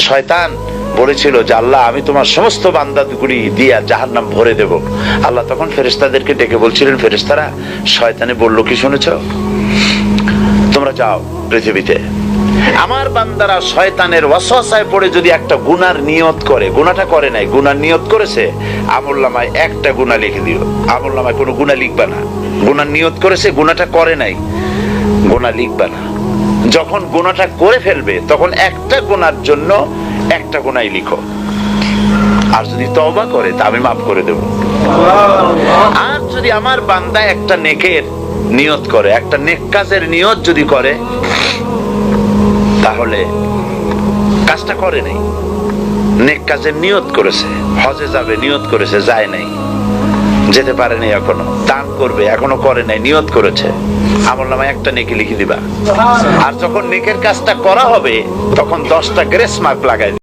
শয়তান বলেছিল যে আল্লাহ আমি তোমার সমস্ত বান্দাগুলি দিয়া জাহান্নাম ভরে দেব। আল্লাহ তখন ফেরেশতাদেরকে ডেকে বলছিলেন, ফেরেশতারা শয়তানে বলল কি শুনেছ? তোমরা যাও পৃথিবীতে, আমার বান্দারা শয়তানের ওয়াসওয়াসায় পড়ে যদি একটা গুনার নিয়ত করে, গুনাহটা করে নাই, গুনার নিয়ত করেছে, আমলনামায় একটা গুনাহ লিখে দিও। আমলনামায় কোনো গুনাহ লিখবা না। গুনার নিয়ত করেছে, গুনাহটা করে নাই, গুনাহ লিখবা না। যখন গুনাহটা করে ফেলবে তখন একটা গুনার জন্য একটা গুনাহই লিখো, আর যদি তওবা করে তা আমি মাফ করে দেব। আর যদি আমার বান্দা একটা নেকের নিয়ত করে, একটা নেক কাজের নিয়ত যদি করে, তাহলে কাজটা করে নাই, নেক কাজের নিয়ত করেছে, হজে যাবে নিয়ত করেছে, যায় নাই, যেতে পারে নাই, এখনো দান করবে এখনো করে নাই, নিয়ত করেছে, আমলনামায় একটা নেকি লিখে দিবা। আর যখন নেকের কাজটা করা হবে তখন 10টা গ্রেস মার্ক লাগাই